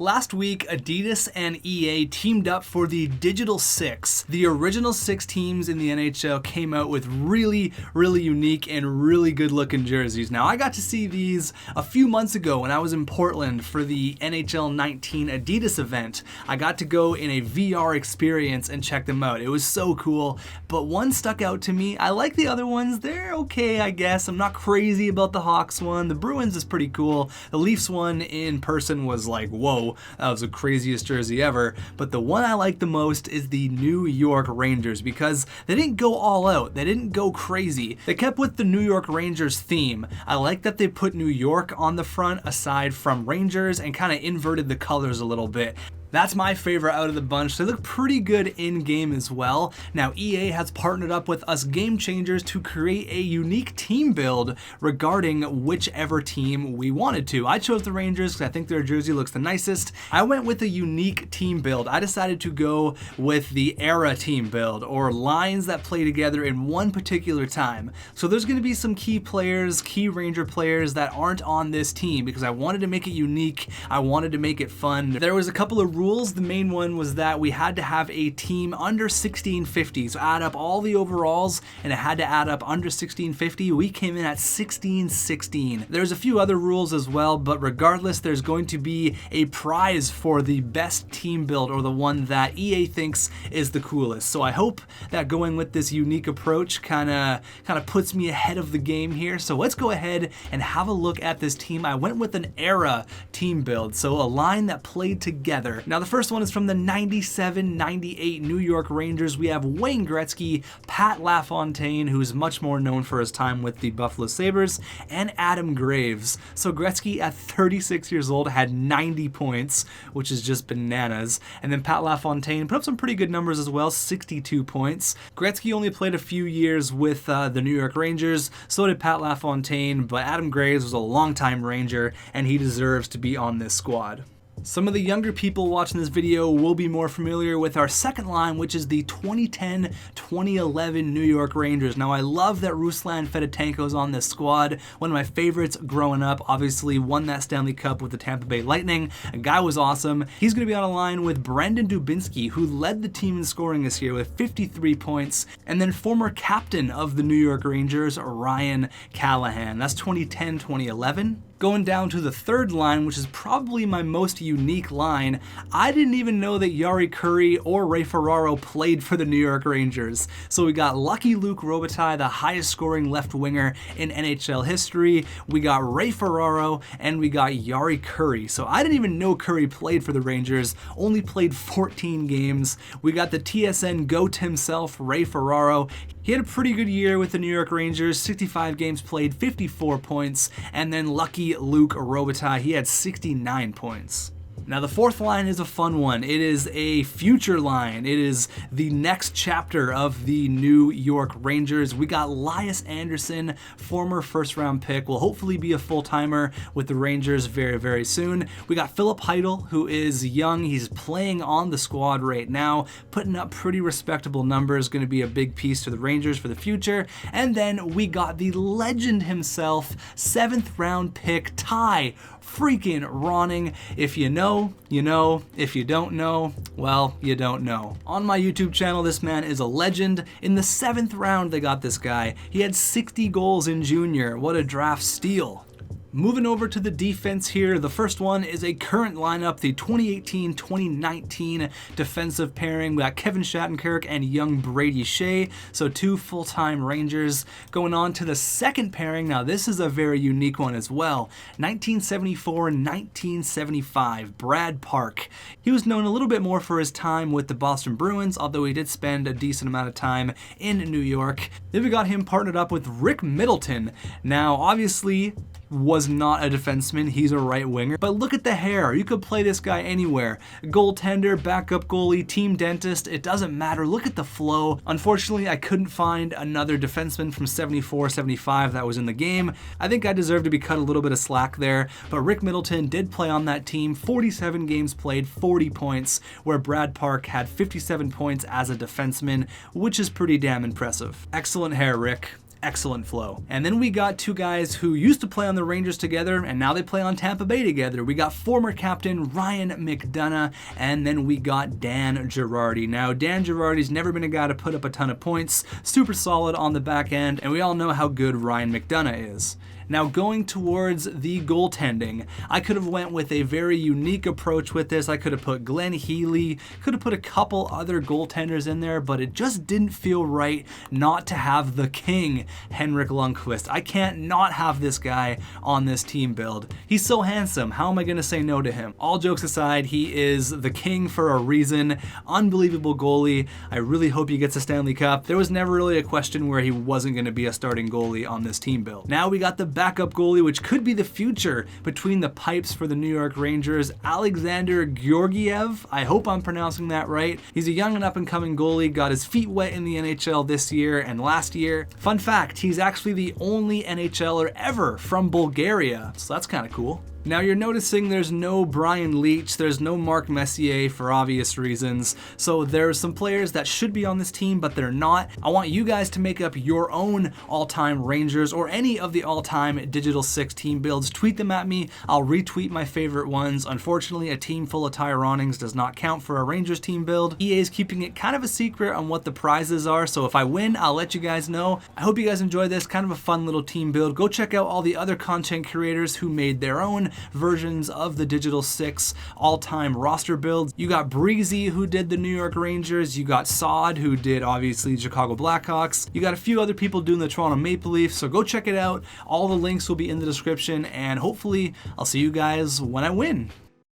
Last week, Adidas and EA teamed up for the Digital Six. The original 6 teams in the NHL came out with really unique and really good looking jerseys. Now, I got to see these a few months ago when I was in Portland for the NHL 19 Adidas event. I got to go in a VR experience and check them out. It was so cool, but one stuck out to me. I like the other ones. They're okay, I guess. I'm not crazy about the Hawks one. The Bruins is pretty cool. The Leafs one in person was like, whoa. That was the craziest jersey ever, but the one I like the most is the New York Rangers because they didn't go all out, they didn't go crazy. They kept with the New York Rangers theme. I like that they put New York on the front aside from Rangers and kind of inverted the colors a little bit. That's my favorite out of the bunch. They look pretty good in-game as well. Now, EA has partnered up with us Game Changers to create a unique team build regarding whichever team we wanted to. I chose the Rangers because I think their jersey looks the nicest. I went with a unique team build. I decided to go with the era team build, or lines that play together in one particular time. So there's going to be some key players, key Ranger players that aren't on this team because I wanted to make it unique. I wanted to make it fun. There was a couple of rules. The main one was that we had to have a team under 1650. So add up all the overalls and it had to add up under 1650. We came in at 1616. There's a few other rules as well, but regardless, there's going to be a prize for the best team build or the one that EA thinks is the coolest. So I hope that going with this unique approach kind of puts me ahead of the game here. So let's go ahead and have a look at this team. I went with an era team build, so a line that played together. Now, the first one is from the 97-98 New York Rangers. We have Wayne Gretzky, Pat LaFontaine, who's much more known for his time with the Buffalo Sabres, and Adam Graves. So Gretzky at 36 years old had 90 points, which is just bananas. And then Pat LaFontaine put up some pretty good numbers as well, 62 points. Gretzky only played a few years with the New York Rangers, so did Pat LaFontaine, but Adam Graves was a longtime Ranger, and he deserves to be on this squad. Some of the younger people watching this video will be more familiar with our second line, which is the 2010-2011 New York Rangers. Now, I love that Ruslan Fedotenko's on this squad. One of my favorites growing up. Obviously, won that Stanley Cup with the Tampa Bay Lightning. A guy was awesome. He's going to be on a line with Brendan Dubinsky, who led the team in scoring this year with 53 points, and then former captain of the New York Rangers, Ryan Callahan. That's 2010-2011. Going down to the third line, which is probably my most unique line, I didn't even know that Jari Kurri or Ray Ferraro played for the New York Rangers. So we got Lucky Luke Robitaille, the highest scoring left winger in NHL history. We got Ray Ferraro, and we got Jari Kurri. So I didn't even know Kurri played for the Rangers, only played 14 games. We got the TSN GOAT himself, Ray Ferraro. He had a pretty good year with the New York Rangers, 65 games played, 54 points, and then Lucky Luke Robitaille, he had 69 points. Now, the fourth line is a fun one. It is a future line. It is the next chapter of the New York Rangers. We got Lias Andersson, former first-round pick, will hopefully be a full-timer with the Rangers very soon. We got Philip Heidel, who is young. He's playing on the squad right now, putting up pretty respectable numbers, going to be a big piece to the Rangers for the future. And then we got the legend himself, 7th-round pick, Ty freaking Ronning. If you know, you know. If you don't know, well, you don't know. On my YouTube channel, this man is a legend. In the 7th round, they got this guy. He had 60 goals in junior. What a draft steal. Moving over to the defense here, the first one is a current lineup, the 2018-2019 defensive pairing. We got Kevin Shattenkirk and young Brady Shea, so 2 full-time Rangers. Going on to the second pairing, now this is a very unique one as well, 1974-1975, Brad Park. He was known a little bit more for his time with the Boston Bruins, although he did spend a decent amount of time in New York. Then we got him partnered up with Rick Middleton. Now, obviously, was not a defenseman, he's a right winger, but look at the hair, you could play this guy anywhere. Goaltender, backup goalie, team dentist, it doesn't matter, look at the flow. Unfortunately, I couldn't find another defenseman from 74-75 that was in the game. I think I deserve to be cut a little bit of slack there, but Rick Middleton did play on that team, 47 games played, 40 points, where Brad Park had 57 points as a defenseman, which is pretty damn impressive. Excellent hair, Rick. excellent flow. And then we got two guys who used to play on the Rangers together, and now they play on Tampa Bay together. We got former captain Ryan McDonagh, and then we got Dan Girardi. Now, Dan Girardi's never been a guy to put up a ton of points, super solid on the back end, and we all know how good Ryan McDonagh is. Now, going towards the goaltending, I could have went with a very unique approach with this. I could have put Glenn Healy, could have put a couple other goaltenders in there, but it just didn't feel right not to have the king, Henrik Lundqvist. I can't not have this guy on this team build. He's so handsome. How am I going to say no to him? All jokes aside, he is the king for a reason. Unbelievable goalie. I really hope he gets a Stanley Cup. There was never really a question where he wasn't going to be a starting goalie on this team build. Now we got the backup goalie, which could be the future between the pipes for the New York Rangers, Alexander Georgiev. I hope I'm pronouncing that right. He's a young and up-and-coming goalie, got his feet wet in the NHL this year and last year. Fun fact, he's actually the only NHLer ever from Bulgaria, so that's kind of cool. Now you're noticing there's no Brian Leetch, there's no Mark Messier for obvious reasons, so there's some players that should be on this team but they're not. I want you guys to make up your own all-time Rangers or any of the all-time Digital 6 team builds. Tweet them at me, I'll retweet my favorite ones. Unfortunately, a team full of Tyronings does not count for a Rangers team build. EA is keeping it kind of a secret on what the prizes are, so if I win, I'll let you guys know. I hope you guys enjoy this, kind of a fun little team build. Go check out all the other content creators who made their own versions of the Digital 6 all-time roster builds. You got Breezy, who did the New York Rangers. You got Sod, who did obviously Chicago Blackhawks. You got a few other people doing the Toronto Maple Leafs, so go check it out. All the links will be in the description, and hopefully I'll see you guys when I win.